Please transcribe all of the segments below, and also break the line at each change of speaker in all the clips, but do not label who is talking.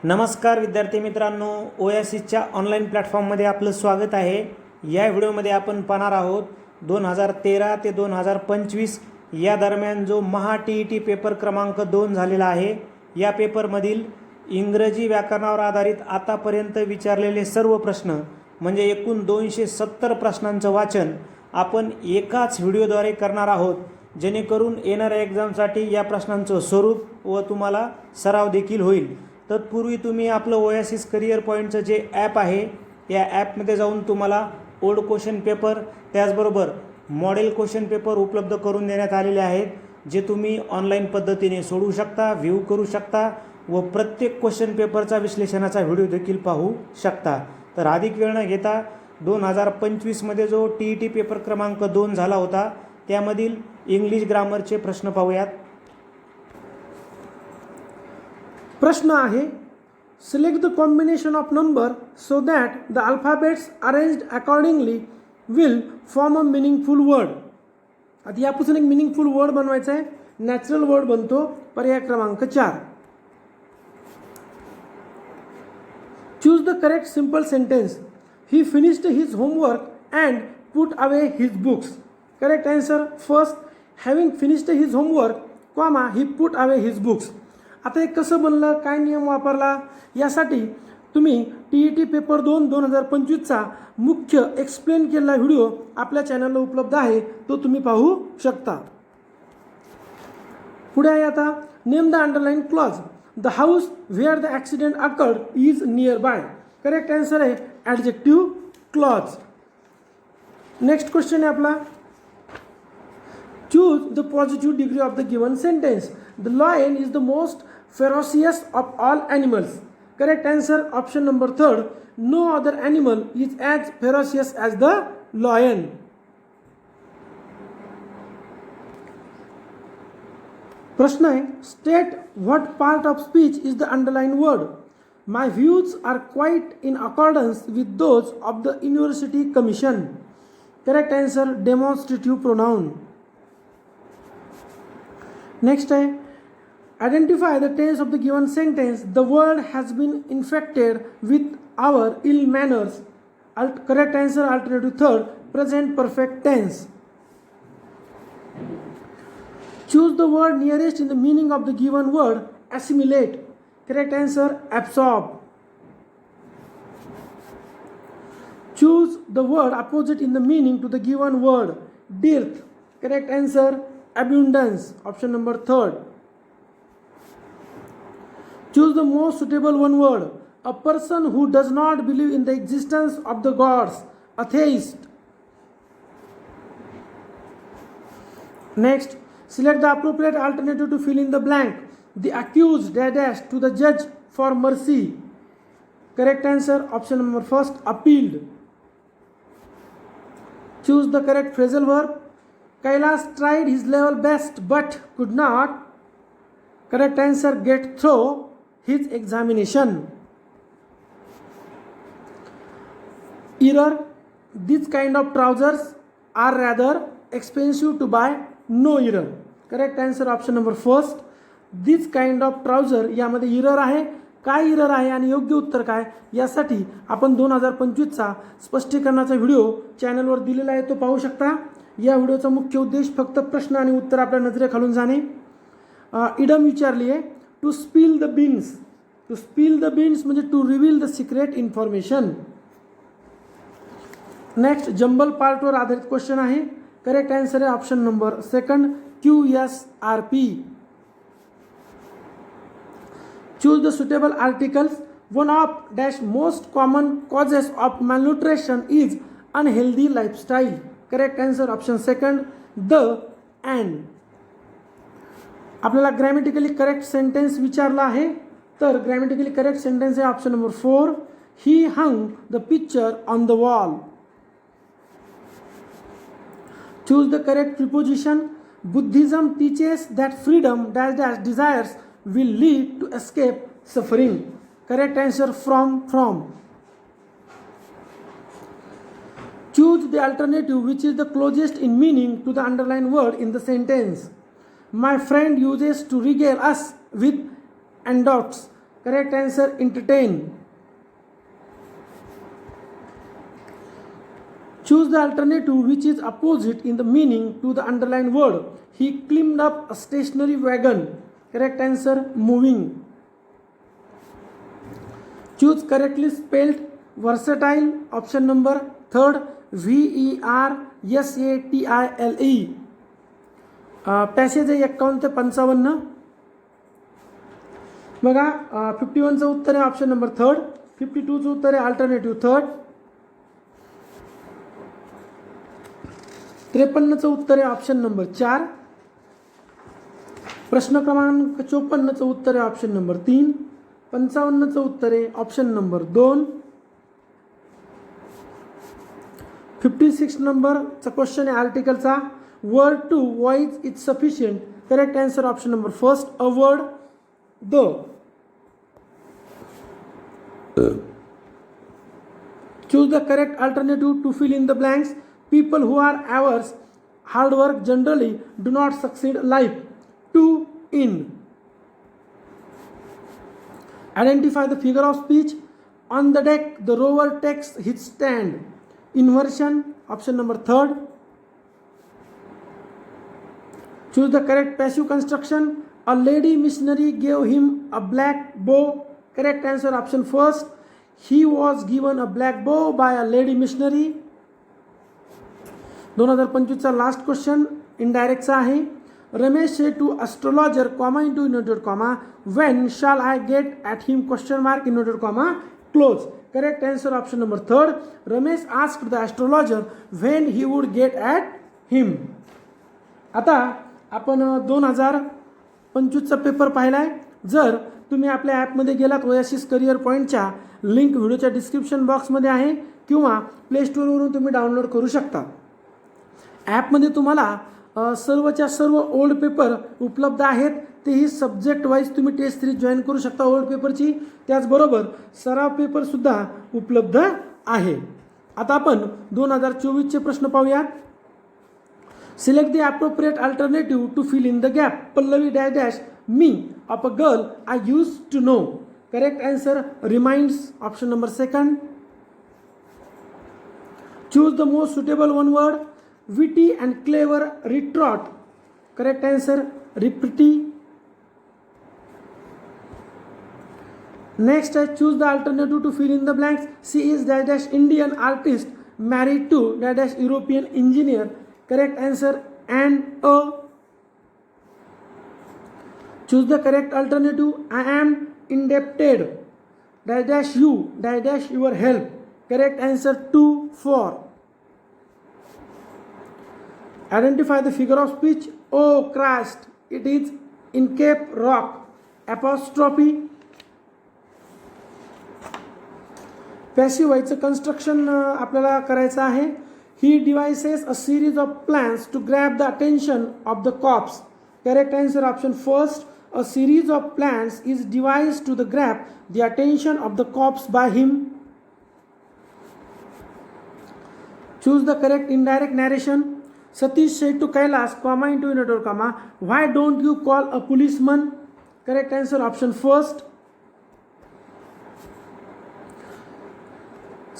नमस्कार विद्यार्थी मित्रांनो, ओएसिसच्या ऑनलाईन प्लॅटफॉर्ममध्ये आपलं स्वागत आहे। या व्हिडिओमध्ये आपण पाहणार आहोत 2013 ते 2025 या दरम्यान जो महा TET पेपर क्रमांक 2 झालेला आहे। या पेपरमधील इंग्रजी व्याकरणावर आधारित आतापर्यंत विचारलेले सर्व प्रश्न म्हणजे एकूण 270 प्रश्नांचं वाचन आपण एकाच व्हिडिओद्वारे करणार आहोत, जेणेकरून येणाऱ्या एक्झामसाठी या प्रश्नांचं स्वरूप व तुम्हाला सराव देखील होईल। तत्पूर्वी तुम्ही आपलं ओएसिस करियर पॉईंटचं जे ॲप आहे या ॲपमध्ये जाऊन तुम्हाला ओल्ड क्वेश्चन पेपर त्याचबरोबर मॉडेल क्वेश्चन पेपर उपलब्ध करून देण्यात आलेले आहेत, जे तुम्ही ऑनलाईन पद्धतीने सोडवू शकता, व्ह्यू करू शकता व प्रत्येक क्वेश्चन पेपरचा विश्लेषणाचा व्हिडिओ देखील पाहू शकता। तर अधिक वेळ न घेता 2025मध्ये जो TET पेपर क्रमांक 2 झाला होता त्यामधील इंग्लिश ग्रामरचे प्रश्न पाहूयात।
प्रश्न आहे, select the combination of number so that the alphabets arranged accordingly will form a meaningful word. आता यापासून एक मिनिंगफुल वर्ड बनवायचा आहे, नॅचरल वर्ड बनतो। पर्याय क्रमांक 4। Choose the correct simple sentence, he finished his homework and put away his books. Correct answer first, having finished his homework comma he put away his books. आता हे कसं बनलं, काय नियम वापरला, यासाठी तुम्ही TET पेपर 2 2025चा मुख्य एक्सप्लेन केलेला व्हिडिओ आपल्या चॅनलला उपलब्ध आहे, तो तुम्ही पाहू शकता। पुढे आहे आता, name the underline clause, the house where the accident occurred is nearby. Correct answer आहे ॲडजेक्टिव्ह क्लॉज। नेक्स्ट क्वेश्चन आहे आपला, choose the positive degree of the given sentence. The lion is the most ferocious of all animals. Correct answer option number 3. No other animal is as ferocious as the lion. प्रश्न आहे, state what part of speech is the underlined word. My views are quite in accordance with those of the University Commission. Correct answer demonstrative pronoun. Next है, identify the tense of the given sentence. The world has been infected with our ill manners. Correct answer alternative 3, present perfect tense. Choose the word nearest in the meaning of the given word. Assimilate. Correct answer absorb. Choose the word opposite in the meaning to the given word. Dearth. Correct answer abundance, option number 3. Choose the most suitable one word. A person who does not believe in the existence of the gods, atheist. Next, select the appropriate alternative to fill in the blank. The accused dash to the judge for mercy. Correct answer option number 1, appealed. Choose the correct phrasal verb. Kailas tried his level best but could not. Correct answer get through his examination. Error, this kind of trousers are rather expensive to buy. No error. Correct answer option number 1, this kind of trouser. यामध्ये error आहे, काय error आहे आणि योग्य उत्तर काय, यासाठी आपण 2025चा स्पष्टीकरणाचा व्हिडिओ चॅनलवर दिलेला आहे, तो पाहू शकता। या व्हिडिओचा मुख्य उद्देश फक्त प्रश्न आणि उत्तर आपल्या नजरेखालून जाणे। इडम विचारली आहे, to spill the beans. To spill the beans म्हणजे to reveal the secret information. Next, jumble पार्टवर आधारित क्वेश्चन आहे। करेक्ट आन्सर आहे option number 2, QSRP. Choose the suitable articles. One of dash most common causes of malnutrition is unhealthy lifestyle. Correct answer option 2, the and. आपल्याला grammatically correct sentence विचारला आहे, तर grammatically correct sentence आहे option number 4, he hung the picture on the wall. Choose the correct preposition. Buddhism teaches that freedom dash dash desires will lead to escape suffering. Correct answer from. Choose the alternative which is the closest in meaning to the underlined word in the sentence. My friend uses to regale us with anecdotes. Correct answer, entertain. Choose the alternative which is opposite in the meaning to the underlined word. He climbed up a stationary wagon. Correct answer, moving. Choose correctly spelled versatile. Option number third, versatile. Passage आहे 51 ते 55. बघा 51चं उत्तर आहे option number third. 52चं उत्तर आहे alternative third. 53चं उत्तर आहे option number 4. प्रश्न क्रमांक 54चं उत्तर आहे ऑप्शन नंबर 3. 55चं उत्तर आहे ऑप्शन नंबर 2. 56 नंबरचा क्वेश्चन आहे आर्टिकलचा. Word to voice is sufficient. Correct answer option number first, a word the. Choose the correct alternative to fill in the blanks. People who are averse, hard work generally do not succeed life. 2 in. Identify the figure of speech. On the deck, the rower takes his stand. Inversion, option number third. Choose the correct passive construction. A lady missionary gave him a black bow. Correct answer option first. He was given a black bow by a lady missionary. 2025चा last question इनडायरेक्टचा आहे. Ramesh said to astrologer, comma into inverted comma, when shall I get at him question mark inverted comma close. Correct answer option number third. Ramesh asked the astrologer when he would get at him. आता आपण 2025चा paper पाहिलाय. जर तुम्ही आपल्या ॲपमध्ये गेलात oasis career पॉईंटच्या link व्हिडिओच्या डिस्क्रिप्शन बॉक्समध्ये आहे किंवा प्ले स्टोअरवरून तुम्ही डाउनलोड करू शकता. ॲपमध्ये तुम्हाला सर्वच्या सर्व ओल्ड पेपर उपलब्ध आहेत. तेही सब्जेक्ट वाईज तुम्ही टेस्ट सिरीज जॉईन करू शकता ओल्ड पेपरची. त्याचबरोबर सराव पेपरसुद्धा उपलब्ध आहे. आता आपण 2024चे प्रश्न पाहूयात. Select the appropriate alternative to fill in the gap. Pallavi dash dash me of a girl I use to know. Correct answer reminds, option number second. Choose the most suitable one word. witty and clever retort. Correct answer repartee. Next, choose the alternative to fill in the blanks. She is dash dash Indian artist married to dash dash European engineer. Correct answer and a. Choose the correct alternative. I am indebted dash dash you dash dash your help. Correct answer 2 4. Identify the figure of speech. Oh Christ, it is in Cape Rock. Apostrophe. Passive व्हायचं construction आपल्याला करायचं आहे. He devises a series of plans to grab the attention of the cops. Correct answer option first. A series of plans is devised to grab the attention of the cops by him. Choose the correct indirect narration. Satish said to Kailash, comma into inverted comma, why don't you call a policeman? Correct answer option first.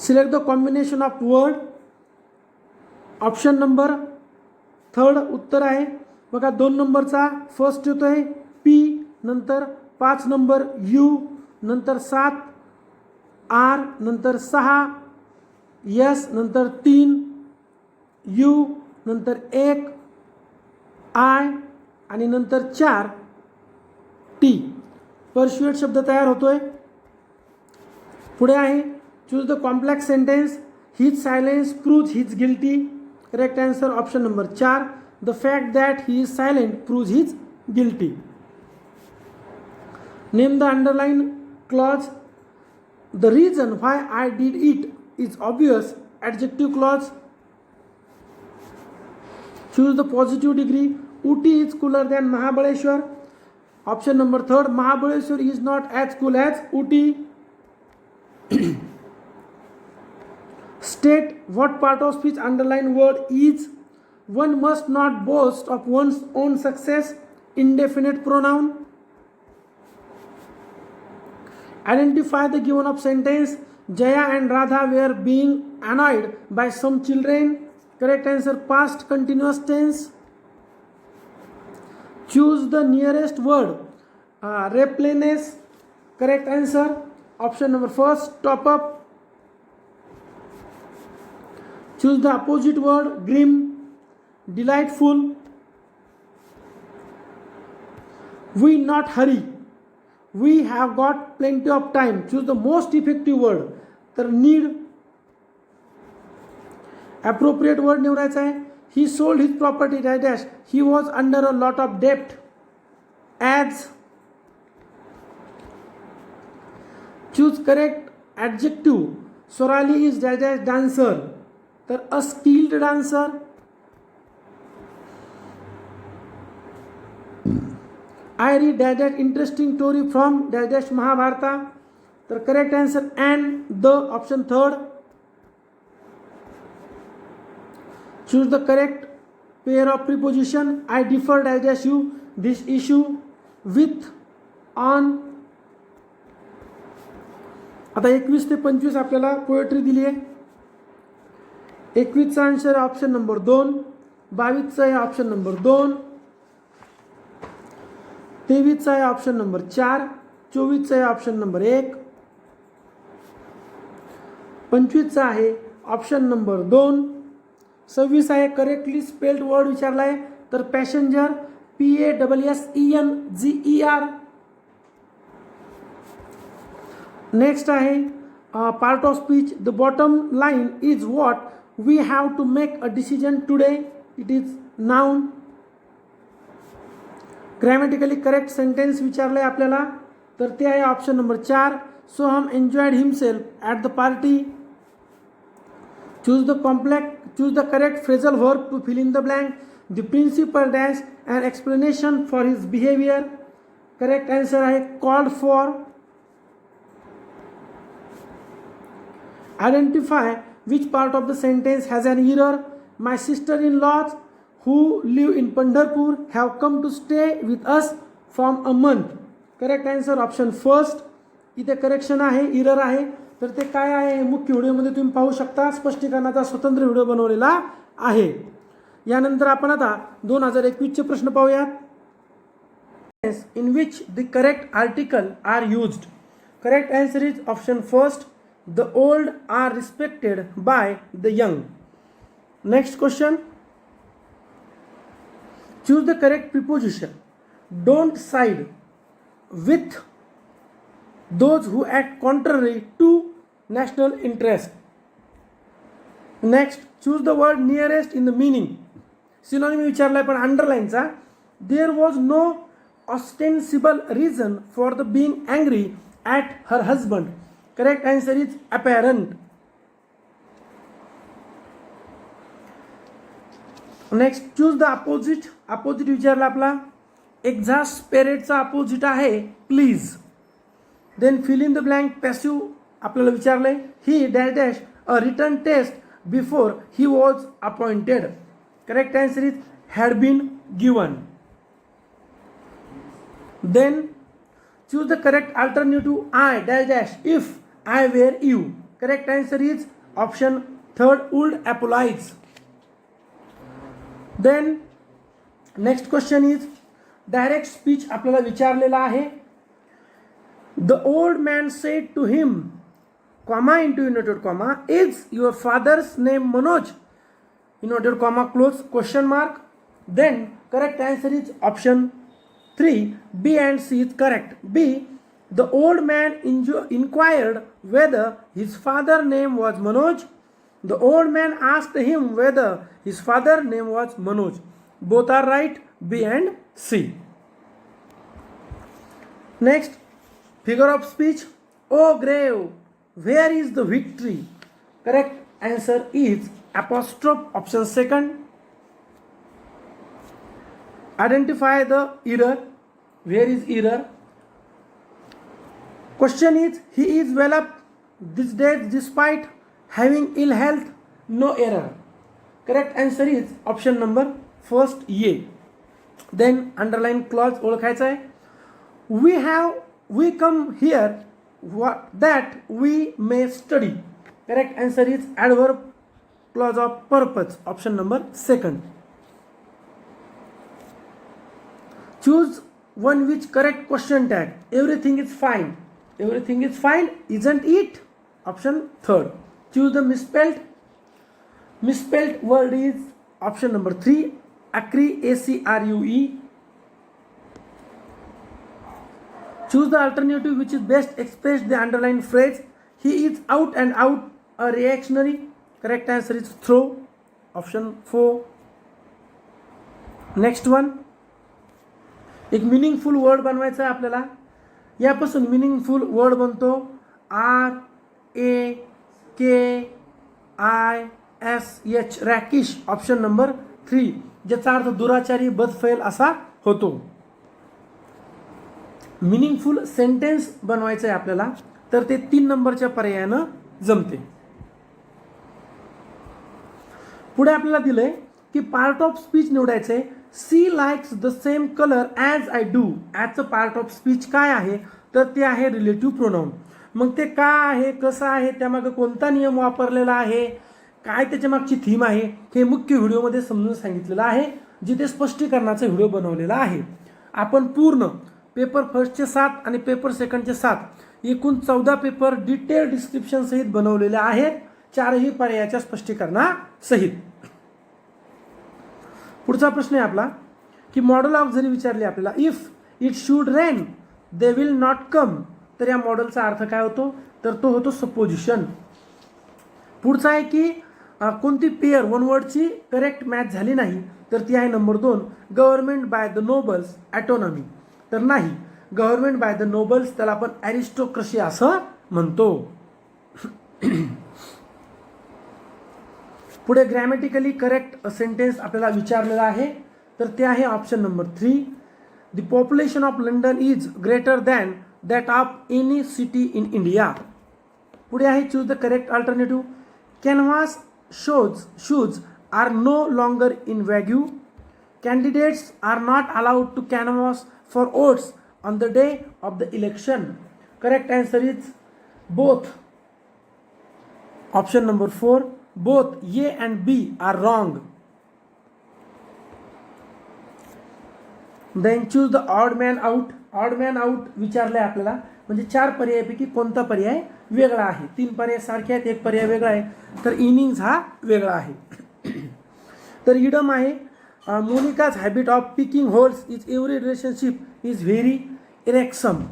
Select the combination of word. Option number third उत्तर आहे. बघा 2 नंबरचा first येतोय P, नंतर 5 number you, नंतर 7 R, नंतर 6 yes, नंतर 3 you, नंतर 1 आय आणि नंतर 4 टी. परस्युएट शब्द तयार होतोय. पुढे आहे choose the complex sentence. His silence proves his guilty. Correct answer option number 4. The fact that he is silent proves his guilty. Name the underline clause. The reason why I did it is obvious. Adjective clause. Choose the positive degree. Ooty is cooler than Mahabaleshwar. Option number third. Mahabaleshwar is not as cool as Ooty. State what part of speech underlined word is. One must not boast of one's own success. Indefinite pronoun. Identify the given of sentence. Jaya and Radha were being annoyed by some children. Correct answer past continuous tense. Choose the nearest word. Replenish. Correct answer option number first, top up. Choose the opposite word. Grim. Delightful. We not hurry. We have got plenty of time. Choose the most effective word. तर need. Appropriate word निवडायचा आहे. He sold his property dash. He was under a lot of debt. As. Choose correct adjective. Sorali is dash dancer. तर a skilled dancer. I read dash interesting story from dash Mahabharata. तर correct answer and the option third. Choose the correct pair of preposition. I differ dash you this issue with on. आता 21 ते 25 आपल्याला poetry दिली आहे. 21चा answer आहे option number 2. 22चा आहे option number 2. 23चा आहे option number 4. 24चा आहे ऑप्शन नंबर 1. 25चा आहे ऑप्शन नंबर 2. 26 आहे करेक्टली स्पेल्ड वर्ड विचारला आहे तर पॅसेंजर PASSENGER. नेक्स्ट आहे part of speech. The bottom line is what we have to make a decision today. It is noun. Grammatically correct sentence विचारलं आहे आपल्याला तर ते आहे option number 4. Soham enjoyed himself at the party. Choose the correct phrasal verb to fill in the blank. The principal dash and explanation for his behaviour. Correct answer आहे called for. Identify which part of the sentence has an error. My sister-in-laws who live in Pandharpur have come to stay with us from a month. Correct answer option first. इथे correction आहे, error आहे तर ते काय आहे मुख्य व्हिडिओमध्ये तुम्ही पाहू शकता. स्पष्टीकरणाचा स्वतंत्र व्हिडिओ बनवलेला आहे. यानंतर आपण आता 2021 चे प्रश्न पाहूयात. In which the correct article are used. Correct answer is option first. The old are respected by the young. Next question. Choose the correct preposition. Don't side with those who act contrary to national interest. Next, choose the word nearest in the meaning. Synonym विचारलाय पण अंडरलाईनचा. There was no ostensible reason for the being angry at her husband. Correct answer is apparent. Next, choose the opposite. Opposite विचारला आपला. Exasperate opposite आहे please. Then fill in the blank. Passive आपल्याला विचारलंय. He dash a written test before he was appointed. Correct answer is had been given. Then choose the correct alternative. I dash if I were you. Correct answer is option third would apologize. Then next question is direct speech आपल्याला विचारलेला आहे. The old man said to him, comma into inverted comma, is your father's name Manoj? Inverted comma close question mark. Then correct answer is option 3. B and C is correct. B. The old man inquired whether his father's name was Manoj. The old man asked him whether his father's name was Manoj. Both are right. B and C. Next, figure of speech. Oh grave, where is the victory? Correct answer is apostrophe option second. Identify the error. Where is error? Question is he is well up these days despite having ill health. No error. Correct answer is option number first A. Then underline clause ओळखायचा आहे. We come here that we may study. Correct answer is adverb clause of purpose, option number 2. Choose one which correct question tag. Everything is fine. Everything is fine, isn't it? Option 3. Choose the misspelled word is option number 3. Acrue, ACRUE. Choose the alternative which is best express the underlined phrase. He is out and out a reactionary. Correct answer is throw, option 4. Next one. एक meaningful word बनवायचा आहे आपल्याला. यापासून meaningful word बनतो RAKISH, रॅकिश, option number 3, ज्याचा अर्थ दुराचारी, बदफैल असा होतो. मिनिंगफुल सेंटेन्स बनवायचं आहे आपल्याला, तर ते 3 नंबरच्या पर्यायानं जमते. पुढे आपल्याला दिलंय की पार्ट ऑफ स्पीच निवडायचंय. She likes the same colour as I do. ॲजचं पार्ट ऑफ स्पीच काय आहे, तर ते आहे रिलेटिव्ह प्रोनाऊन. मग ते का आहे, कसं आहे, त्यामागे कोणता नियम वापरलेला आहे, काय त्याच्या मागची थीम आहे, हे मुख्य व्हिडिओमध्ये समजून सांगितलेलं आहे, जिथे स्पष्टीकरणाचा व्हिडिओ बनवलेला आहे. आपण पूर्ण पेपर फर्स्टचे 7 आणि पेपर सेकंडचे 7 एकूण 14 पेपर डिटेल डिस्क्रिप्शन सहित बनवलेले आहेत, 4ही पर्यायाच्या स्पष्टीकरणासहित. पुढचा प्रश्न आहे आपला की मॉडेल ऑफ जरी विचारले आपल्याला, if it should rain they will not come, तर या मॉडेलचा अर्थ काय होतो, तर तो होतो सपोजिशन. पुढचा आहे की कोणती पेअर वन वर्डची करेक्ट मॅच झाली नाही, तर ती आहे number 2, government by the nobles autonomy. तर नाही, गव्हर्नमेंट बाय द नोबल्स त्याला आपण ॲरिस्टोक्रसी असं म्हणतो. पुढे ग्रॅमॅटिकली करेक्ट सेंटेन्स आपल्याला विचारलेला आहे, तर ते आहे option number 3. The population of London is greater than that of any city in India. पुढे आहे choose the correct alternative. Canvas shoes are no longer in value. Candidates are not allowed to canvass for votes on the day of the election. Correct answer is both, option number 4. Both A and B are wrong. Then choose the odd man out. Odd man out विचारलंय आपल्याला, म्हणजे 4 पर्यायापैकी कोणता पर्याय वेगळा आहे. 3 पर्याय सारखे आहेत, 1 पर्याय वेगळा आहे, तर इनिंग्स हा वेगळा आहे. तर इडम आहे Monica's habit of picking holes is every relationship is very irksome.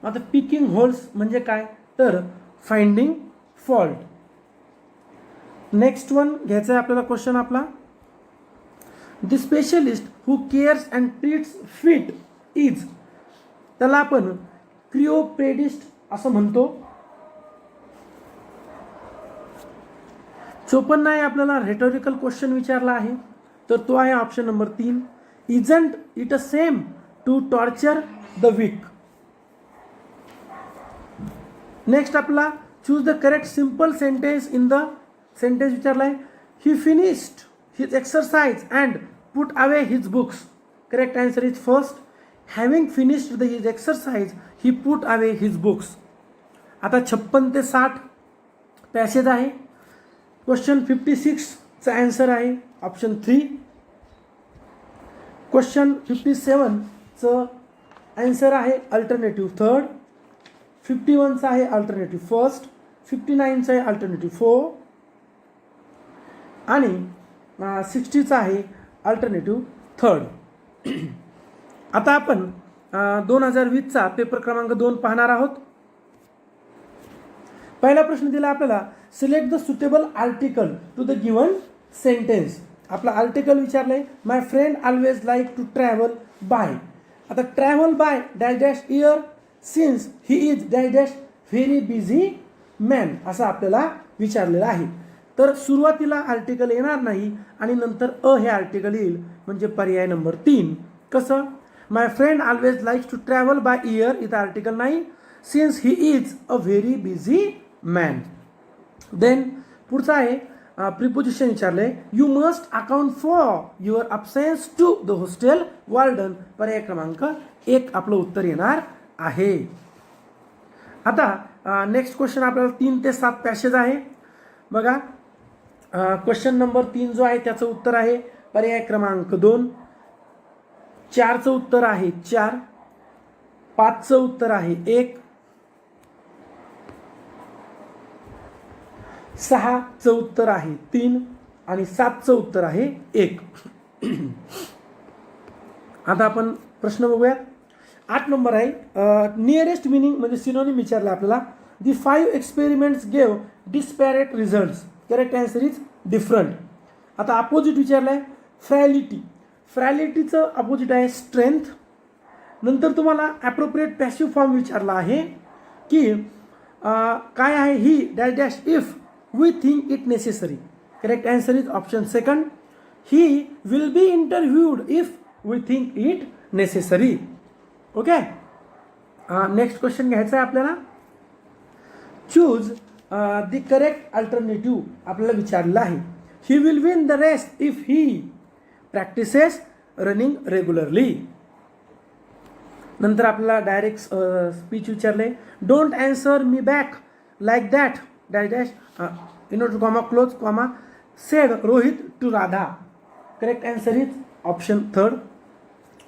आता पिकिंग होल्स म्हणजे काय, तर फाइंडिंग फॉल्ट. नेक्स्ट वन घ्यायचा आहे आपल्याला क्वेश्चन आपला. The specialist who CARES and treats fit is, त्याला आपण क्रिओपेडिस्ट असं म्हणतो. 54 आहे आपल्याला रेटोरिकल क्वेश्चन विचारला आहे, तर तो आहे option number 3. Isn't it a same to torture the week. Next आपला choose the correct simple sentence in the sentence विचारलाय. He finished his exercise and put away his books. Correct answer is first. Having finished his exercise he put away his books. आता 56 ते 60 passage आहे. Question 56चा answer आहे option 3. Question 57चं answer आहे alternative 3rd. 51चा आहे अल्टरनेटिव्ह 1st. 59चा आहे अल्टरनेटिव्ह 4 आणि 60चा आहे अल्टरनेटिव्ह 3rd. आता आपण 2020चा पेपर क्रमांक 2 पाहणार आहोत. पहिला प्रश्न दिला आपल्याला, select the suitable article to the given sentence. आपला आर्टिकल विचारलंय, my friend always like to travel by. आता travel by dash dash year since he is dash dash very busy man असं आपल्याला विचारलेलं आहे. तर सुरुवातीला आर्टिकल येणार नाही आणि नंतर हे आर्टिकल येईल, म्हणजे पर्याय नंबर 3. कसं, my friend always likes to travel by year, इथं आर्टिकल नाही, since he is a very busy man. Then पुढचा आहे प्रिपोजिशन विचारले, you must account for your absence to the hostel warden. पर्याय क्रमांक 1 आपलं उत्तर येणार आहे. आता नेक्स्ट क्वेश्चन आपल्याला 3 ते 7 पॅसेज आहे बघा. क्वेश्चन नंबर 3 जो आहे त्याचं उत्तर आहे पर्याय क्रमांक 2. 4चं उत्तर आहे 4. 5चं उत्तर आहे 1. 6चं उत्तर आहे 3 आणि 7चं उत्तर आहे 1. आता आपण प्रश्न बघूयात. 8 नंबर आहे नियरेस्ट मिनिंग म्हणजे सिनोनिम विचारलं आपल्याला. The 5 experiments gave disparate results. Correct answer is different. आता अपोजिट विचारलं आहे फ्रॅलिटी. फ्रॅलिटीचं अपोजिट आहे स्ट्रेंथ. नंतर तुम्हाला ॲप्रोप्रिएट पॅसिव्ह फॉर्म विचारला आहे की काय आहे he dash dash if we think it necessary. Correct answer is option second. He will be interviewed if we think it necessary. Okay. Next question घ्यायचा आहे आपल्याला. चूज द करेक्ट अल्टरनेटिव्ह आपल्याला विचारलेलं आहे. He will win the race if he practises running regularly. नंतर आपल्याला direct speech विचारले. Don't answer me back like that dash dash in note comma close comma said Rohit to Radha. Correct answer is option third.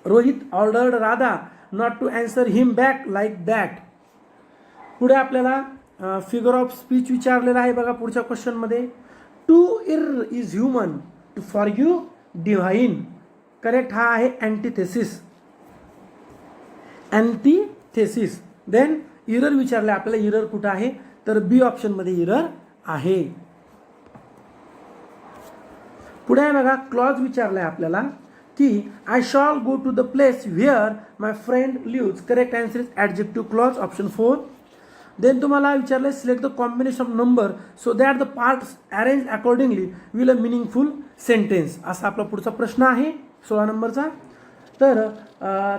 Rohit ordered Radha not to answer him back like that. पुढे आपल्याला figure of speech विचारलेला आहे बघा पुढच्या क्वेश्चनमध्ये. To err is human to forgive divine. Correct हा आहे अँटिथेसिस. अँटिथेसिस. Then error विचारले आपल्याला. इरर कुठं आहे तर बी ऑप्शनमध्ये इरर आहे. पुढे आहे बघा क्लॉज विचारलाय आपल्याला की I shall go to the place where my friend lives. Correct answer is adjective clause option 4. Then तुम्हाला विचारलंय select the combination of number so that the parts arrange accordingly will a meaningful sentence. असा आपला पुढचा प्रश्न आहे 16 नंबरचा. तर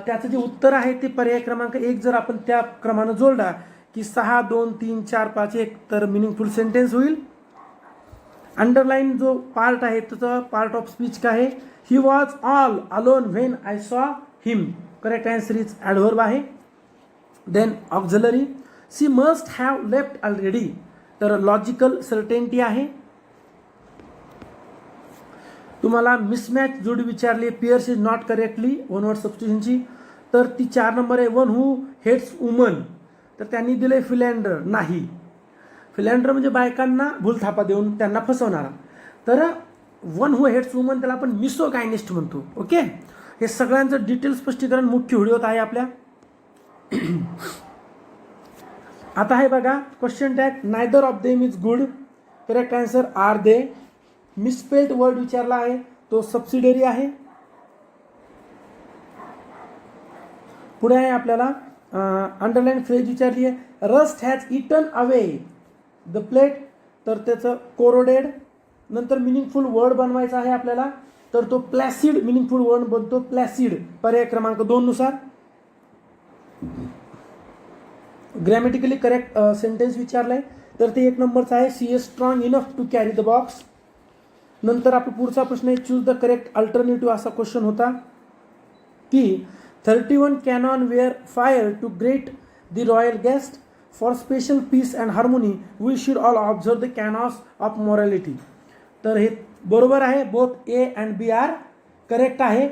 त्याचं जे उत्तर आहे ते पर्याय क्रमांक 1 जर आपण त्या क्रमानं जोडला की 6 2 3 4 5 1 तर मिनिंगफुल सेंटेन्स होईल. अंडरलाईन जो पार्ट आहे त्याचा पार्ट ऑफ स्पीच काय आहे. He was all alone when I saw him. Correct answer is adverb आहे. Then auxiliary she must have left already तर लॉजिकल सर्टेनिटी आहे. तुम्हाला मिसमॅच जोडी विचारली. Pairs is not correctly one word सबस्टिट्यूशनची तर ती 4 नंबर आहे. वन हू हेट्स वुमन तर त्यांनी दिले फिलँडर. नाही, फिलँडर म्हणजे बायकांना भूलथापा देऊन त्यांना फसवणारा. तर वन हू हेट्स वुमन त्याला आपण मिसोगायनिस्ट म्हणतो. ओके. हे सगळ्यांचं डिटेल स्पष्टीकरण मुख्य व्हिडिओत आहे आपल्या. आता आहे बघा question tag neither of them is good. Correct answer are they. Misspelled word विचारला आहे तो सबसिडरी आहे. पुढे आहे आपल्याला अंडरलाईन फ्रेज विचारली आहे. Rust has eaten away the plate तर त्याचं कोरोडेड. नंतर मिनिंगफुल वर्ड बनवायचा आहे आपल्याला तर तो प्लॅसिड मिनिंगफुल वर्ड बनतो प्लॅसिड पर्याय क्रमांक 2 नुसार. ग्रॅमॅटिकली करेक्ट सेंटेन्स विचारलाय तर ते 1 नंबरचा आहे. She is strong enough to carry the box. नंतर आपला पुढचा प्रश्न आहे चूज द करेक्ट अल्टरनेटिव्ह. असा क्वेश्चन होता की 31 cannon were fire to greet the royal guest for special peace and harmony we should all observe the canons of morality. तर हे बरोबर आहे. Both A and B are correct आहे.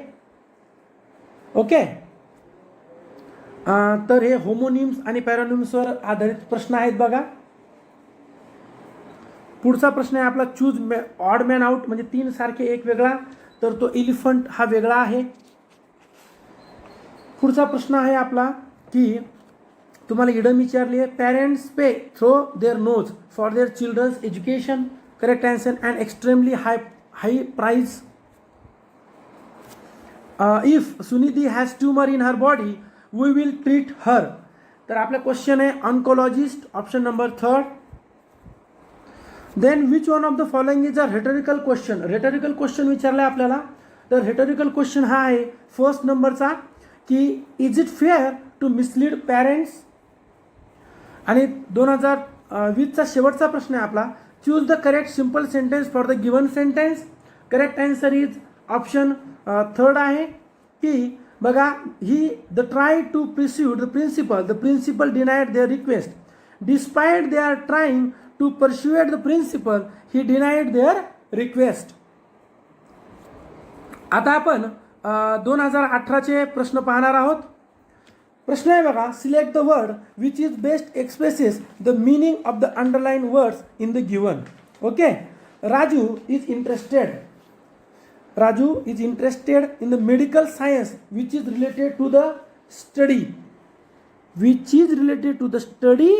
Okay. तर हे होमोनिम्स आणि पॅरोनिम्सवर आधारित प्रश्न आहेत बघा. पुढचा प्रश्न आहे आपला चूज ऑड मॅन आउट म्हणजे 3 सारखे एक वेगळा तर तो एलिफंट हा वेगळा आहे. पुढचा प्रश्न आहे आपला की तुम्हाला इडम विचारली आहे. Parents pay through their nose for their children's education. Correct answer and extremely high price. If Sunidhi has tumour in her body we will treat her. तर आपला क्वेश्चन आहे oncologist option number 3. Then which one of the following is a rhetorical question. Rhetorical question विचारला आहे आपल्याला तर रेटरिकल question हा आहे first नंबरचा की is it fair to mislead parents. आणि 2020चा शेवटचा प्रश्न आहे आपला choose the correct simple sentence for the given sentence. Correct answer is option 3 आहे की बघा he the try to persuade the principal denied their request Despite they are trying to persuade the principal, he denied their request. आता आपण 2018चे प्रश्न पाहणार आहोत. प्रश्न आहे बघा, select the word which is best expresses the meaning of the underline words in the given. Okay, Raju is interested in the medical science which is related to the study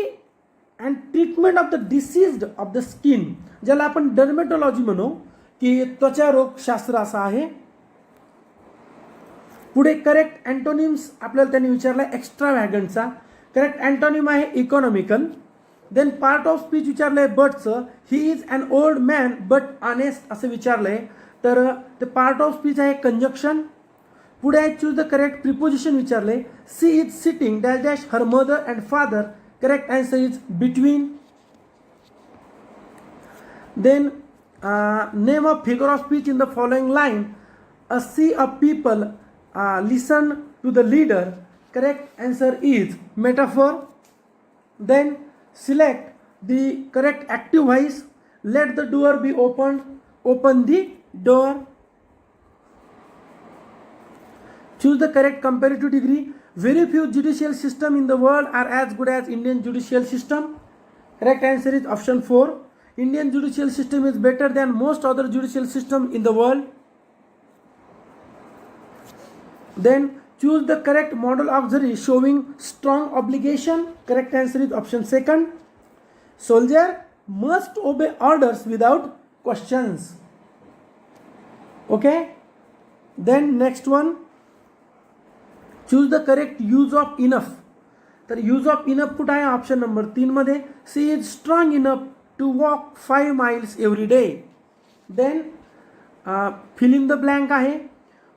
and treatment of the diseased of the skin, ज्याला आपण डर्मेटॉलॉजी म्हणू, की त्वचारोगशास्त्र असं आहे. पुढे correct antonyms आपल्याला त्यांनी विचारला एक्स्ट्रावॅगंटचा. करेक्ट अँटोनिम आहे economical. Then part of speech विचारलंय बटचं, he is an old man but honest असं विचारलंय, तर ते पार्ट ऑफ स्पीच आहे कंजक्शन. पुढे आहे चूज द करेक्ट प्रिपोजिशन विचारलंय, she is sitting dash dash her mother and father. Correct answer is between. Then name of figure of speech in the following line, a sea of people listen to the leader. Correct answer is metaphor. Then select the correct active voice, let the door be opened, open the door. Choose the correct comparative degree, very few judicial system in the world are as good as Indian judicial system. Correct answer is option 4. Indian judicial system is better than most other judicial system in the world. Then choose the correct model auxiliary showing strong obligation. Correct answer is option 2. Soldier must obey orders without questions. Okay. Then next one, choose the correct use of enough. तर use of enough कुठं आहे option number 3 मध्ये. She is strong enough to walk 5 miles every day. Then fill in the blank आहे,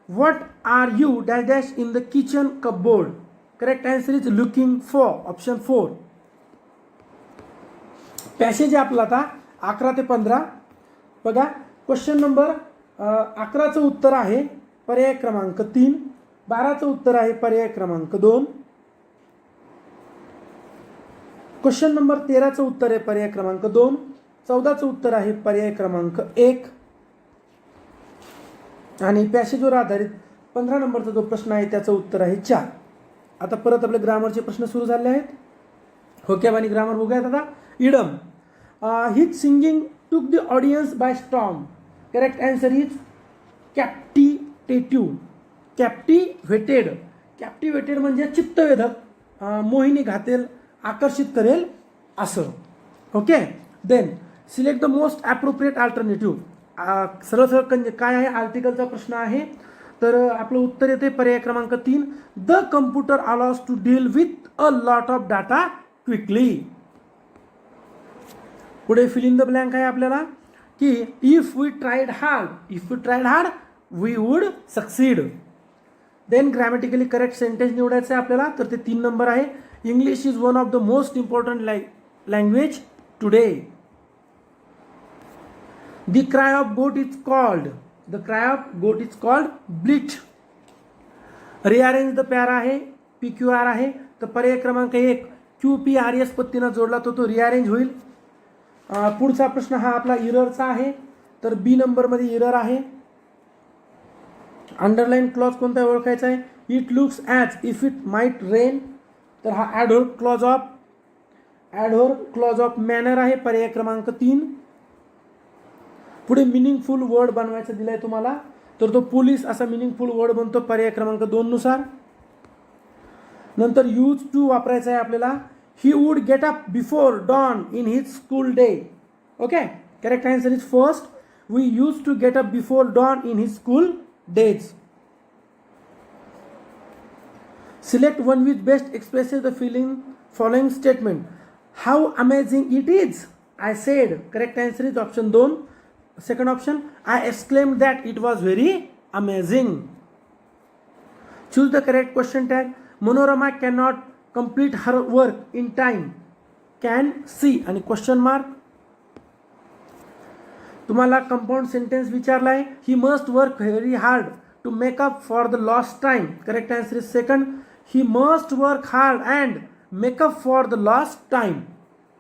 what are you dash dash in the kitchen cupboard. Correct answer is looking for, option 4. Passage आहे आपला आता 11 ते 15. बघा, question number 11चं उत्तर आहे पर्याय क्रमांक 3, 12चं उत्तर आहे पर्याय क्रमांक 2, क्वेश्चन नंबर 13चं उत्तर आहे पर्याय क्रमांक 2, 14चं उत्तर आहे पर्याय क्रमांक 1, आणि पॅसेजवर आधारित 15 नंबरचा जो प्रश्न आहे त्याचं उत्तर आहे 4. आता परत आपले ग्रामरचे प्रश्न सुरू झाले आहेत. होकॅब आणि ग्रामर बघूयात आता. Idiom, his singing took the audience by storm. Correct answer is captivative. Captivated म्हणजे चित्तवेधक, मोहिनी घातेल, आकर्षित करेल असं. Okay. Then select the most appropriate alternative. सरळ सरळ काय आहे आर्टिकलचा प्रश्न आहे, तर आपलं उत्तर येते पर्याय क्रमांक 3, the computer allows to deal with a lot of data quickly. पुढे फिल इन द ब्लँक आहे आपल्याला, की if we tried hard we would succeed. Then grammatically correct sentence निवडायचं आहे आपल्याला, तर ते 3 नंबर आहे, English is one of the most important language today. The cry of goat is called bleat. Rearrange the pair आहे, PQR आहे, तर पर्याय क्रमांक 1 QPRS पत्तीनं जोडला तो रिअरेंज होईल. पुढचा प्रश्न हा आपला इररचा आहे, तर बी नंबरमध्ये इरर आहे. अंडरलाईन क्लॉज कोणता ओळखायचा आहे, it looks as if it might rain, तर हा ॲडव्हर्ब क्लॉज ऑफ मॅनर आहे पर्याय क्रमांक 3. पुढे मिनिंगफुल वर्ड बनवायचा दिलाय तुम्हाला, तर तो पोलीस असा मिनिंगफुल वर्ड बनतो पर्याय क्रमांक 2 नुसार. नंतर यूज टू वापरायचा आहे आपल्याला, he would get up before dawn in his school day. Okay. Correct answer is first, we use to get up before dawn in his school days. Select one which best expresses the following statement, how amazing it is I said. Correct answer is option 2. Second option, I exclaimed that it was very amazing. Choose the correct question tag. Monorama cannot complete her work in time. Can see आणि question mark. तुम्हाला compound sentence विचारला आहे, he must work very hard to make up for the lost time. Correct answer is second, he must work hard and make up for the lost time.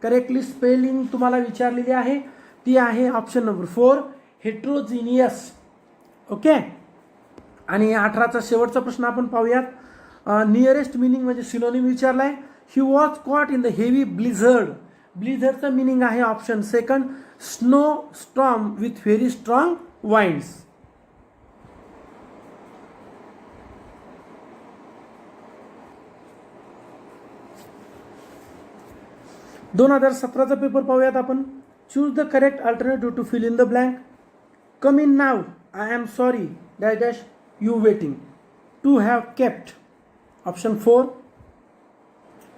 Correctly spelling तुम्हाला विचारलेली आहे ती आहे option number 4 heterogeneous. Okay. आणि 18चा शेवटचा प्रश्न आपण पाहूयात. नियरेस्ट मिनिंग म्हणजे सिनोनिम विचारला आहे. He was caught in the heavy blizzard. ब्लिझर्डचं मिनिंग आहे option second snow storm with very strong winds. दोन 2017चा पेपर पाहूयात आपण. Choose the correct alternative to fill in the blank. Come in now. I am sorry dash dash you waiting. To have kept. Option 4.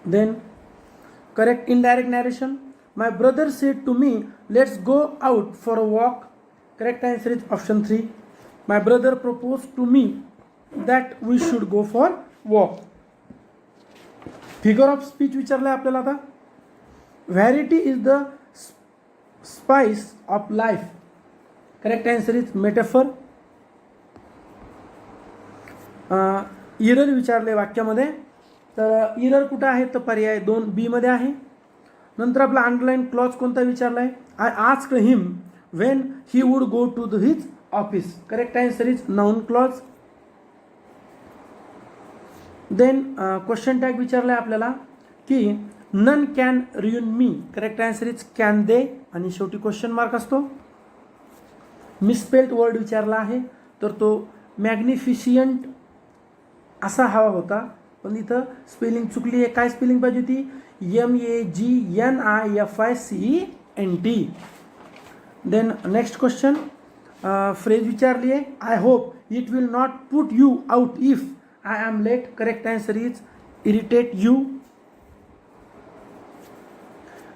Then correct indirect narration. My brother said to me let's go out for a walk. Correct answer is option 3. My brother propose to me that we should go for walk. Figure of speech विचारलं आहे आपल्याला आता. Variety is the spice of life. Correct answer is metaphor. Error विचारले वाक्यामध्ये. तर error कुठं आहे तर पर्याय 2 बी मध्ये आहे. नंतर आपला अंडरलाईन क्लॉज कोणता विचारला आहे. I asked him when he would go to the his office. Correct answer is noun clause. Then question tag विचारला आहे आपल्याला की none can ruin me. Correct answer is can they. आणि शेवटी क्वेश्चन मार्क असतो. मिसस्पेल्ड वर्ड विचारला आहे तर तो मॅग्निफिशियंट असा हवा होता पण इथं स्पेलिंग चुकली आहे. काय स्पेलिंग पाहिजे होती MAGNIFICENT. Then next question phrase विचारली आहे. I hope it will not put you out if I am late. Correct answer is irritate you.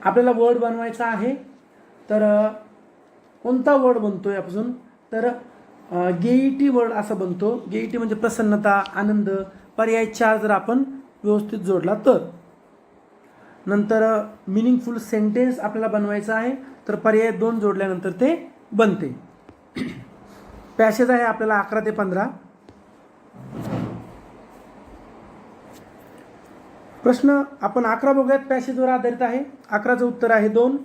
आपल्याला वर्ड बनवायचा आहे तर कोणता वर्ड बनतोय अजून तर गेईटी वर्ड असा बनतो. गेईटी म्हणजे प्रसन्नता आनंद. पर्याय 4 जर आपण व्यवस्थित जोडला तर. नंतर मिनिंगफुल सेंटेन्स आपल्याला बनवायचा आहे तर पर्याय 2 जोडल्यानंतर ते बनते. पॅसेज आहे आपल्याला 11 ते 15. प्रश्न आपण 11 बघूयात. पॅसेजवर आधारित आहे. 11चं उत्तर आहे 2.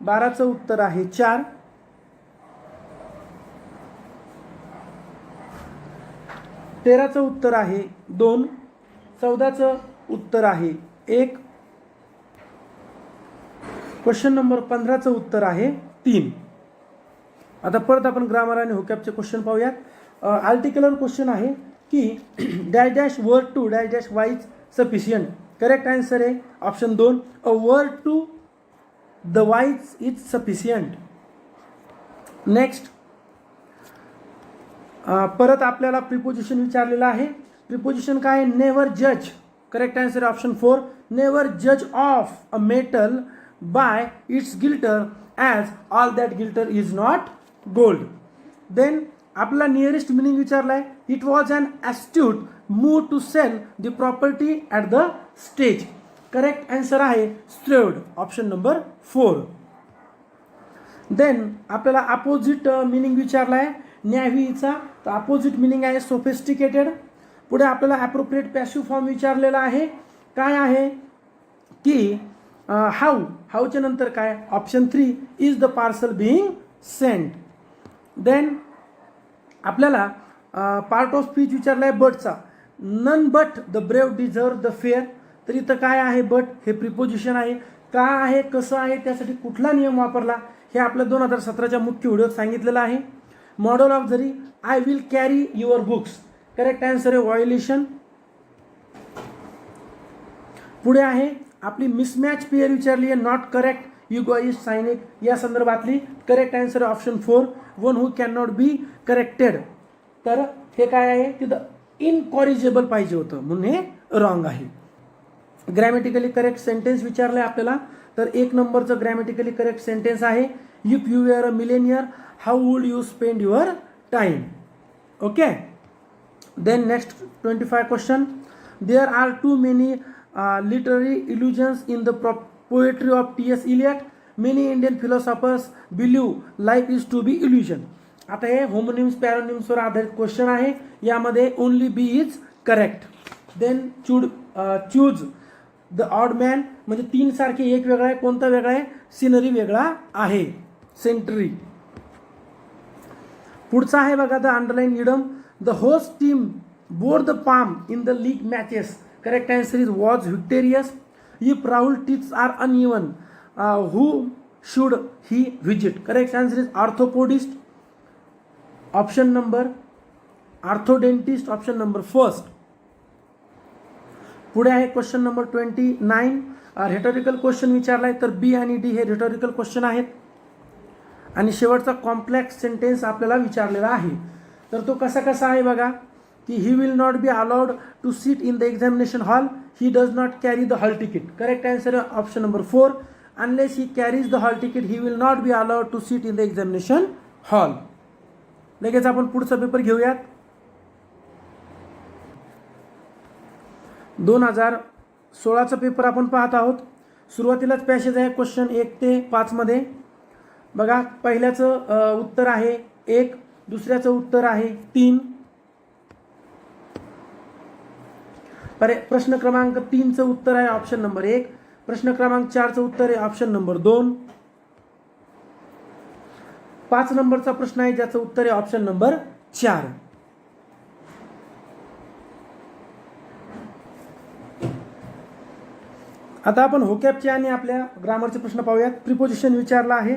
12चं उत्तर आहे 4. 13चं उत्तर आहे 2. 14चं उत्तर आहे 1. क्वेश्चन नंबर 15चं उत्तर आहे 3. आता परत आपण ग्रामर आणि हुकॅपचे क्वेश्चन पाहूयात. आर्टिक्युलर क्वेश्चन आहे की dash dash word to dash dash wise sufficient. Correct answer आहे option 2 a word to the wise is sufficient. Next परत आपल्याला प्रिपोजिशन विचारलेलं आहे. प्रिपोजिशन काय आहे नेवर जज. करेक्ट आन्सर ऑप्शन 4 नेवर जज of a metal by its glitter as all that glitter is not gold. Then आपला नियरेस्ट मिनिंग विचारला आहे. It was an astute move to sell the property at the stage. Correct answer आहे shrewd. Option number 4. देन आपल्याला opposite meaning विचारला आहे न्याव्हीचा. तर opposite meaning आहे सोफिस्टिकेटेड. पुढे आपल्याला ॲप्रोप्रिएट पॅसिव्ह फॉर्म विचारलेला आहे. काय आहे की हाऊ. हाऊच्या नंतर काय option 3 is the parcel being sent. Then आपल्याला पार्ट ऑफ स्पीच विचारला आहे बटचा. None but the brave deserve the fair. तर इथं काय आहे बट हे प्रिपोजिशन आहे. का आहे कसं आहे त्यासाठी कुठला नियम वापरला हे आपल्या 2017च्या मुख्य व्हिडिओत सांगितलेलं आहे. मॉडल ऑफ जरी I will carry your books. Correct answer आहे व्हायोलेशन. पुढे आहे आपली मिसमॅच पेअर विचारली आहे not correct you go is cynic या संदर्भातली. करेक्ट आन्सर आहे option 4 one who can not be corrected. तर हे काय आहे तिथं इनकॉरिजेबल पाहिजे होतं म्हणून हे रॉंग आहे. ग्रॅमॅटिकली करेक्ट सेंटेन्स विचारलं आहे आपल्याला. तर 1 नंबरचं ग्रॅमॅटिकली करेक्ट सेंटेन्स आहे if you are a millionaire how would you spend your time. Okay. Then next 25 question. There are too many literary illusions in the poetry of T.S. Eliot. Many Indian philosophers believe life is to be illusion. आता हे homonyms पॅरोनिम्सवर आधारित question आहे. यामध्ये only B is correct. Then choose the odd man म्हणजे 3 सारखे एक वेगळा आहे. कोणता वेगळा आहे? सिनरी वेगळा आहे, सेंटरी. पुढचा आहे बघा, the underline idiom. The host team bore the palm in the league matches. Correct answer is was victorious. If Rahul tips are uneven, who should he visit? Correct answer is orthopodist. Option number orthodentist, option number first. पुढे आहे question number 29. Rhetorical question विचारलाय, तर B आणि D हे रिटॉरिकल question आहेत. आणि शेवटचा complex sentence आपल्याला विचारलेला आहे. तर तो कसा कसा आहे बघा, की he will not be allowed to sit in the examination hall. He does not carry the hall ticket. Correct answer option number 4. Unless he carries the hall ticket he will not be allowed to sit in the examination hall. लगेच आपण पुढचा paper घेऊयात. 2016चा paper आपण पाहत आहोत. सुरुवातीलाच passage आहे question 1 ते 5 मध्ये. बघा, पहिल्याचं उत्तर आहे 1, दुसऱ्याचं उत्तर आहे 3. प्रश्न क्रमांक 3चं उत्तर आहे ऑप्शन नंबर 1. प्रश्न क्रमांक 4चं उत्तर आहे ऑप्शन नंबर 2. 5 नंबरचा प्रश्न आहे ज्याचं उत्तर आहे ऑप्शन नंबर 4. आता आपण होकॅपचे आणि आपल्या ग्रामरचे प्रश्न पाहूयात. प्रिपोजिशन विचारला आहे.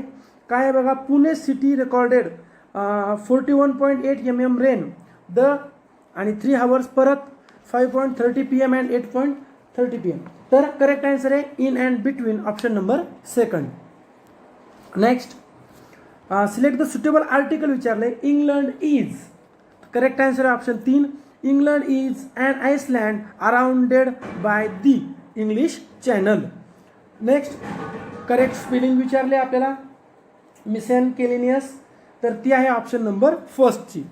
काय आहे बघा, Pune city recorded 41.8 mm rain the आणि 3 hours परत 5.30 PM अँड 8.30 PM. तर करेक्ट आन्सर आहे in and between, option number 2. Next, select the suitable article विचारले. England is. करेक्ट आन्सर आहे option 3. England is and Iceland arounded by the English Channel. Next, correct spelling विचारले आपल्याला. Miscellaneous, तर ती आहे option number 1ची.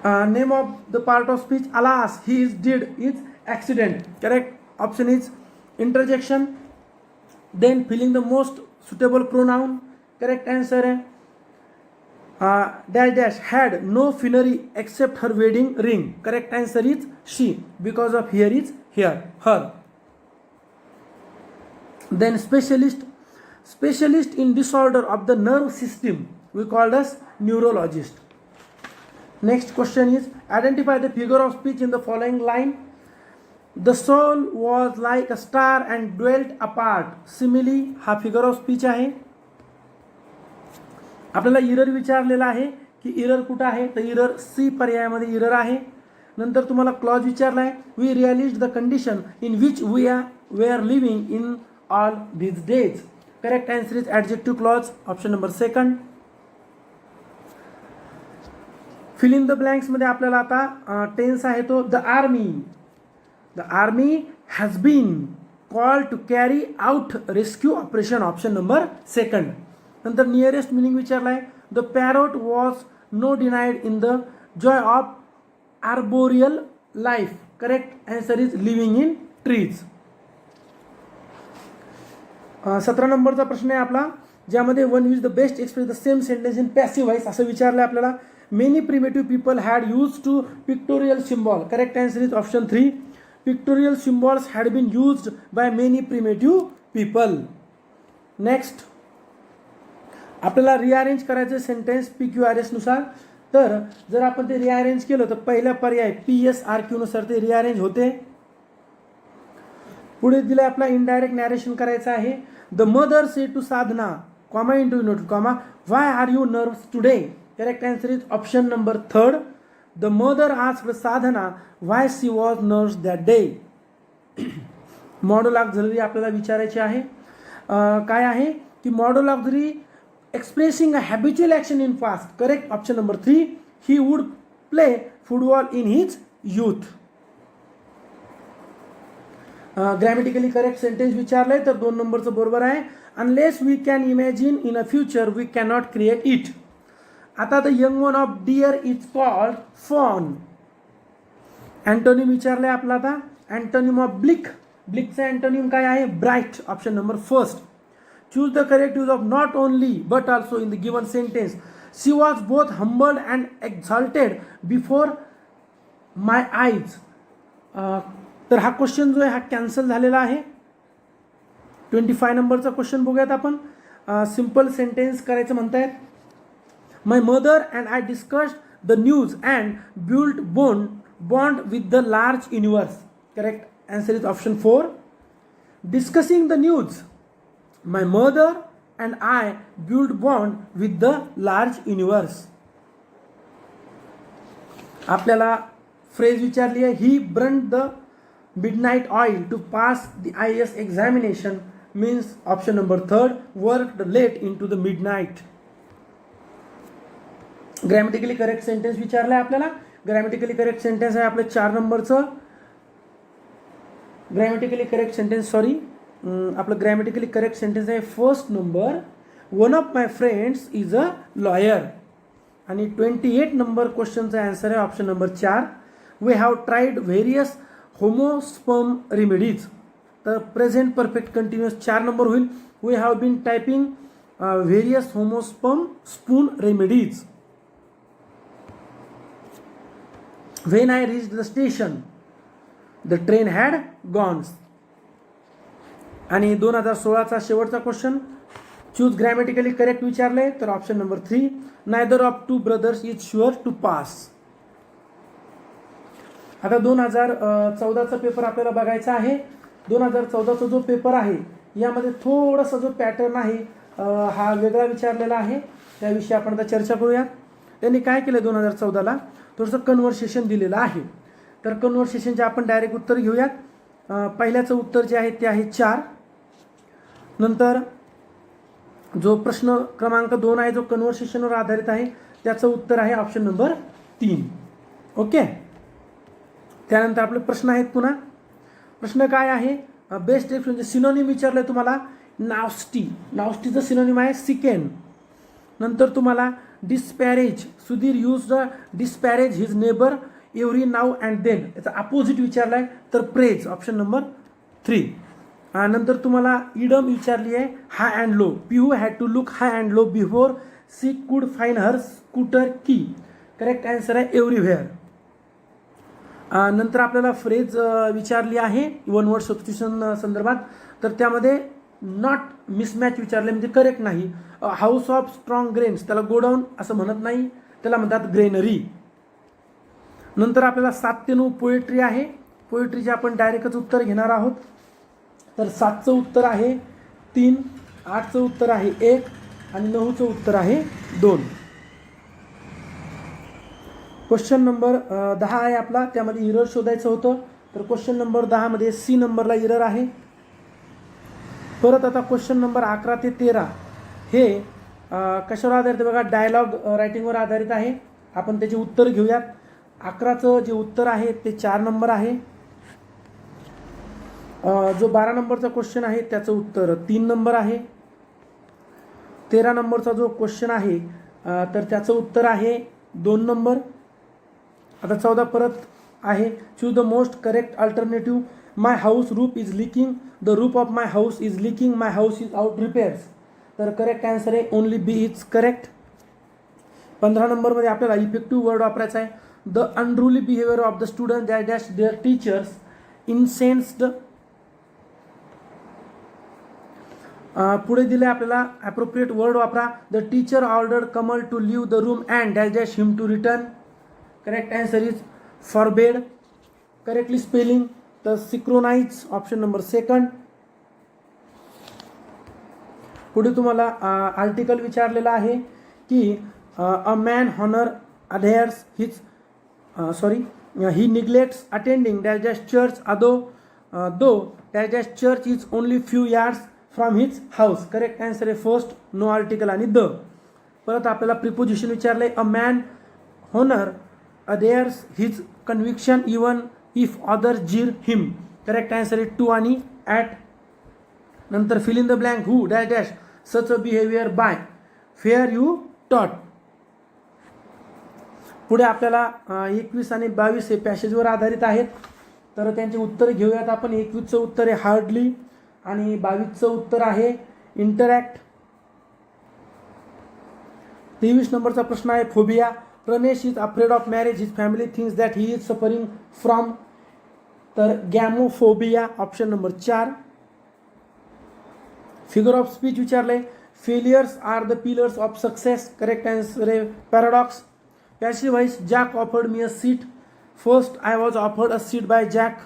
Name of the part of speech, alas he is did is accident. Correct option is interjection. Then filling the most suitable pronoun. Correct answer आहे dash dash had no finery except her wedding ring. Correct answer is she, because of hear is hear her. Then specialist in disorder of the nerve system we called as neurologist. Next question is, identify the figure of speech in the following line. The soul was like a star and dwelt apart. Simile हा figure of speech आहे. आपल्याला error विचारलेला आहे की error कुठं आहे, तर error C पर्यायामध्ये इरर आहे. नंतर तुम्हाला क्लॉज विचारला आहे. We realized the condition in which we are living in all these days. Correct answer is adjective clause, option number 2. Fill in the blanks मध्ये आपल्याला आता टेन्स आहे तो the army has been called to carry out rescue operation, option number 2. नंतर nearest meaning विचारला आहे. The parrot was no denied in the joy of arboreal life. Correct answer is living in trees. 17 नंबरचा प्रश्न आहे आपला, ज्यामध्ये one use the best express the same sentence in passive voice असं विचारलं आपल्याला. Many primitive people had use to pictorial symbol. Correct answer is option 3. Pictorial symbols had been used by many primitive people. Next, आपल्याला rearrange करायचं sentence PQRS नुसार. तर जर आपण ते रिअरेंज केलं तर पहिला पर्याय PSRQ नुसार ते रिअरेंज होते. पुढे दिलं आपला इनडायरेक्ट नॅरेशन करायचं आहे. The mother say to Sadhana comma into note comma why are you nerves today. Correct answer is option number 3. The mother asked Sadhana why she was nerves that day. Modal auxiliary आपल्याला विचारायचे आहे. काय आहे की modal auxiliary expressing a habitual action in past. Correct option number 3. He would play football in his youth. Grammatically correct sentence विचारलंय तर 2 नंबरचं बरोबर आहे. Unless we can imagine in a future we cannot create it. आता the young one of deer is called fawn. Antonym विचारलंय आपला आता. Antonym of bleak. ब्लिकचा अँटोनिम काय आहे? Bright, option number 1. Choose the correct use of not only but also in the given sentence. She was both humbled and exalted before my eyes. तर हा question जो आहे हा कॅन्सल झालेला आहे. 25 नंबरचा क्वेश्चन बघूयात आपण. सिम्पल सेंटेन्स करायचं म्हणतायत. My mother and I discussed the news and build bond with the large universe. Correct answer is option 4. Discussing the news, my mother and I build bond with the large universe. आपल्याला phrase विचारली आहे, he burnt the midnight oil to pass the IAS examination, means option number 3, worked late into the midnight. Grammatically correct sentence विचारला आहे आपल्याला. Grammatically correct sentence आहे आपलं 4 नंबरचं. Grammatically correct sentence आपलं ग्रॅमॅटिकली करेक्ट सेंटेन्स आहे first number, one of my friends is a lawyer. आणि 28 नंबर क्वेश्चनचा आन्सर आहे option number 4, we have tried various होमोस्पर्म रेमेडीज. तर प्रेझेंट परफेक्ट कंटिन्युअस 4 नंबर होईल, we have been typing various होमोस्पर्म spoon remedies. When I reach the station the train had gone. आणि 2016चा शेवटचा क्वेश्चन, चूज ग्रॅमॅटिकली करेक्ट विचारले, तर option number 3, neither of two brothers is sure to pass. आता 2014चा paper आपल्याला बघायचा आहे. 2014चा जो पेपर आहे यामध्ये थोडासा जो पॅटर्न आहे हा वेगळा विचारलेला आहे, त्याविषयी आपण आता चर्चा करूया. त्यांनी काय केलं 2014ला, थोडंसं कन्व्हर्सेशन दिलेलं आहे. तर कन्व्हर्सेशनचे आपण डायरेक्ट उत्तर घेऊयात. पहिल्याचं उत्तर जे आहे ते आहे 4. नंतर जो प्रश्न क्रमांक 2 आहे जो कन्व्हर्सेशनवर आधारित आहे त्याचं उत्तर आहे ऑप्शन नंबर 3. ओके. त्यानंतर आपले प्रश्न आहेत पुन्हा. प्रश्न काय आहे, बेस्ट म्हणजे सिनोनिम विचारलं तुम्हाला. नाउस्टीचं सिनोनिम आहे सिकेन. नंतर तुम्हाला disparage, Sudhir use the disparage his neighbour every now and then, याचा अपोजिट विचारला आहे तर प्रेज, ऑप्शन नंबर 3. नंतर तुम्हाला इडम विचारली आहे high and low. Pihu had to look high and low before she could find her scooter key. Correct answer आहे everywhere. नंतर आपल्याला फ्रेज विचारली आहे 1 वर्ड सबस्टिट्यूशन संदर्भात, तर त्यामध्ये नॉट मिसमॅच विचारले म्हणजे करेक्ट नाही. हाऊस ऑफ स्ट्रॉंग ग्रेन्स, त्याला गोडाऊन असं म्हणत नाही, त्याला म्हणतात ग्रेनरी. नंतर आपल्याला 7 ते 9 पोएट्री आहे. पोएट्रीचे आपण डायरेक्टच उत्तर घेणार आहोत. तर 7चं उत्तर आहे 3, 8चं उत्तर आहे 1 आणि 9चं उत्तर आहे 2. क्वेश्चन नंबर 10 आहे आपला, त्यामध्ये इरर शोधायचं होतं. तर क्वेश्चन नंबर 10 मध्ये सी नंबरला इरर आहे. परत आता क्वेश्चन नंबर 11 ते 13 हे कशावर आधारित बघा, डायलॉग रायटिंगवर आधारित आहे. आपण त्याचे उत्तर घेऊयात. 11चं जे उत्तर आहे ते 4 नंबर आहे. जो 12 नंबरचा क्वेश्चन आहे त्याचं उत्तर 3 नंबर आहे. 13 नंबरचा जो क्वेश्चन आहे तर त्याचं उत्तर आहे 2 नंबर. आता 14 परत आहे, choose the most correct alternative. My house roof is leaking, the roof of my house is leaking, my house is out repairs. तर करेक्ट आन्सर आहे ओनली बी इज करेक्ट. 15 नंबरमध्ये आपल्याला इफेक्टिव्ह वर्ड वापरायचा आहे. The unruly behaviour of the student that dash their teachers incensed. पुढे दिले आपल्याला appropriate word वापरा. The teacher ordered Kamal to leave the room and dash dash him to return. Correct answer is forbade. Correctly spelling तर synchronize, option number 2. पुढे तुम्हाला article विचारलेला आहे की a man honour adheres his he neglects attending dash dash church though dash dash church is only few yards from his house. Correct answer आहे first, no article आणि the. परत आपल्याला preposition विचारले. A man honour adheres his conviction even if others jeer him. Correct answer is 2 आणि at. नंतर fill in the blank who dash dash such a behavior by fear you taught. पुढे आपल्याला 21 आणि 22 हे पॅसेजवर आधारित आहेत. तर त्यांचे उत्तर घेऊयात आपण. 21चं उत्तर आहे हार्डली आणि 22चं उत्तर आहे इंटरॅक्ट. 23 नंबरचा प्रश्न आहे phobia. Pranesh is afraid of marriage. His family thinks that he is suffering from तर gamophobia option number 4. Figure of speech विचारले, failures are the pillars of success. Correct answer आहे paradox. Passive voice, Jack offered me a seat. First I was offered a seat by Jack.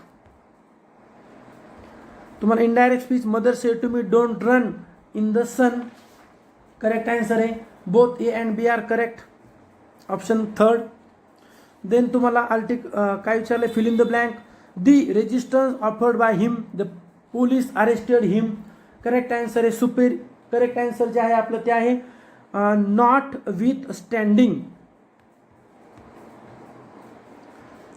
तुम्हाला indirect speech, mother said to me don't run in the sun. Correct answer आहे both A and B are correct, option 3. Then तुम्हाला काय विचारले, fill in the blank. The resistance offered by him, the police arrested him. Correct answer आहे super. Correct answer जे आहे आपलं ते आहे नॉट विथ स्टँडिंग.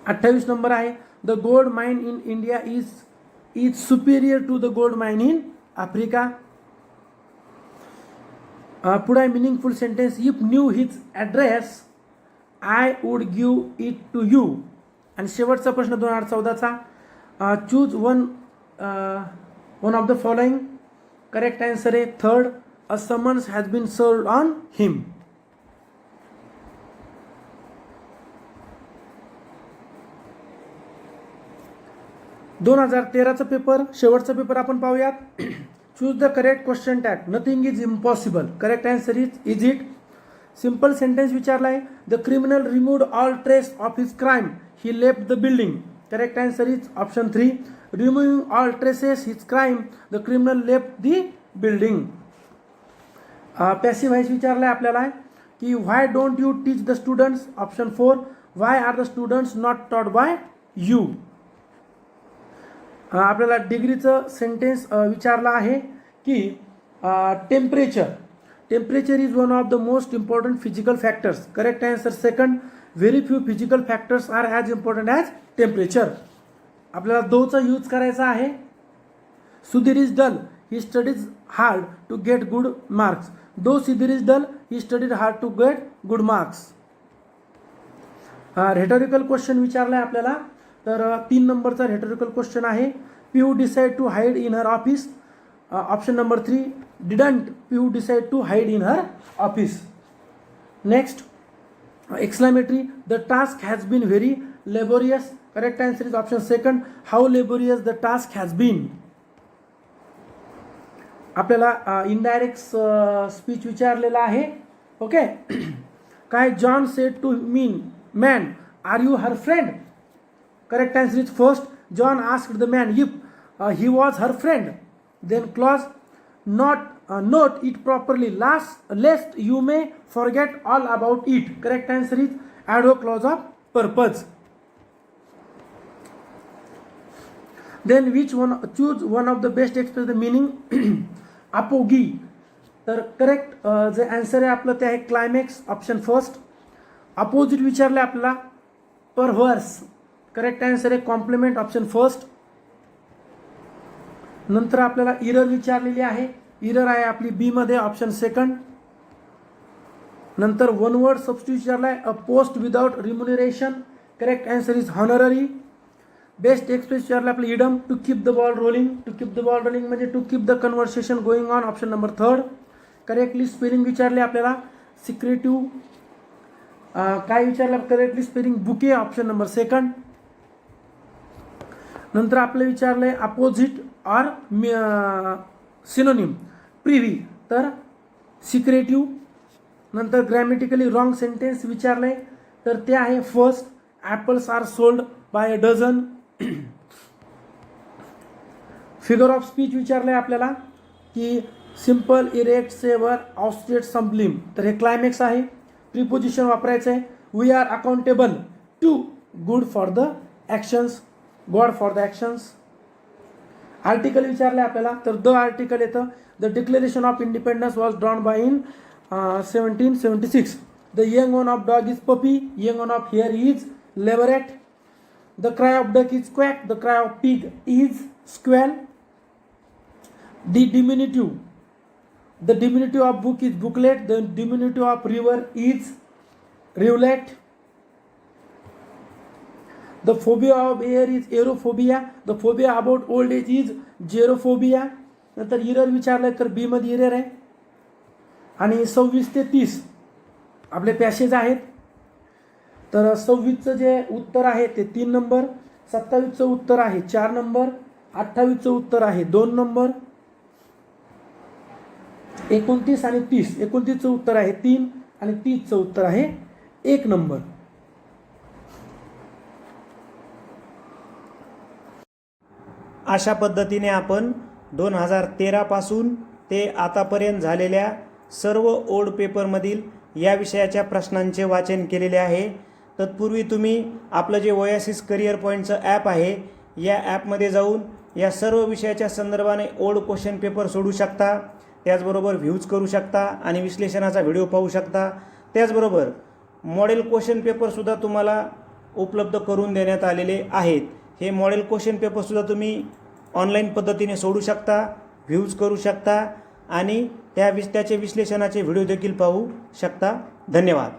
28 नंबर आहे, the gold mine in India is superior to the gold mine in Africa. पुढे आहे meaningful sentence, if knew his address I would give it to you. आणि शेवटचा प्रश्न 2014चा, choose one of the following. Correct answer आहे 3rd, a summons has been served on हिम. दोन 2013चा paper, शेवटचा पेपर आपण पाहूयात. Choose the correct question tag, nothing is impossible. Correct answer is it. Simple sentence विचारला आहे, the criminal removed all trace of his crime, he left the building. Correct answer is option 3, removing all traces his crime, the criminal left the building. Passive voice विचारला आहे आपल्याला की why don't you teach the students. Option 4, why are the students not टॉट by you. आपल्याला डिग्रीचं sentence विचारला आहे की temperature is one of the most important physical factors. Correct answer 2nd, very few physical factors are as important as temperature. आपल्याला दोचा use करायचा आहे. Sudhir is dull, he studies hard to get good marks. Though Sudhir is dull, he studied hard to get good marks. Rhetorical question विचारला आहे आपल्याला, तर 3 नंबरचा rhetorical question आहे, Piyu decide to hide in her office. Option number 3, didn't पीयू decide to hide in her office. Next, exclamatory, the task has been very laborious. Correct answer is option 2nd, how laborious the task has been. आपल्याला indirect speech विचारलेला आहे. Okay, काय, John said to man are you her friend. Correct answer is first, John asked the man if he was her friend. Then clause, note it properly lest you may forget all about it. Correct answer is ad clause of purpose. Then choose one of the best express the meaning apogee. तर correct जे answer आहे आपलं ते आहे climax, option 1st. Opposite विचारलं आपल्याला परव्हर्स. Correct answer आहे complement, option 1st. नंतर आपल्याला इरर विचारलेली आहे, इरर आहे आपली बी मध्ये, ऑप्शन 2nd. नंतर वन वर्ड सबस्टिट्यूट विचारला आहे, a post without remuneration. Correct answer is honorary. Best express विचारला आपलं idiom, to keep the ball rolling. To keep the ball rolling म्हणजे to keep the conversation going on, option number 3rd. Correctly spelling विचारले आपल्याला, secretive. काय विचारलं, correctly spelling bouquet, option number 2nd. नंतर आपलं विचारलंय अपोजिट ऑर सिनोनिम, प्रिव्ही, तर secretive. नंतर ग्रॅमेटिकली रॉंग सेंटेन्स विचारलंय, तर ते आहे first, apples are sold by a dozen. Figure of speech विचारलंय आपल्याला की simple, erect, severe, austere, sublime. तर हे क्लायमॅक्स आहे. प्रिपोजिशन वापरायचं आहे, we are accountable to good for the actions, God for the actions. Article विचारलं आपल्याला, तर द आर्टिकल येतं, the declaration of independence was drawn by in 1776. The young one of dog is puppy, young one of hare is लेवरेट. The cry of duck is quack, the cry of pig is squeal. द diminutive of book is booklet, the diminutive of river is rivulet. The phobia of air is aerophobia, the phobia about old age is gerophobia. नंतर error विचारलंय, तर बी मध्ये error आहे. आणि 26 ते 30 आपले passage आहेत. तर 26चं जे उत्तर आहे ते 3 नंबर, 27चं उत्तर आहे 4 नंबर, 28चं उत्तर आहे 2 नंबर, 29 आणि 30, 29चं उत्तर आहे 3 आणि 30चं उत्तर आहे 1 नंबर.
अशा पद्धतीने आपण 2013 पासून ते आतापर्यंत झालेल्या सर्व ओल्ड पेपरमधील या विषयाच्या प्रश्नांचे वाचन केलेले आहे. तत्पूर्वी तुम्ही आपलं जे ओएसिस करिअर पॉईंटचं ॲप आहे या ॲपमध्ये जाऊन या सर्व विषयाच्या संदर्भाने ओल्ड क्वेश्चन पेपर सोडू शकता. त्याचबरोबर व्ह्यूज करू शकता आणि विश्लेषणाचा व्हिडिओ पाहू शकता. त्याचबरोबर मॉडेल क्वेश्चन पेपरसुद्धा तुम्हाला उपलब्ध करून देण्यात आलेले आहेत. हे मॉडेल क्वेश्चन पेपरसुद्धा तुम्ही ऑनलाईन पद्धतीने सोडू शकता, व्ह्यूज करू शकता आणि त्याचे विश्लेषणाचे व्हिडिओ देखील पाहू शकता. धन्यवाद.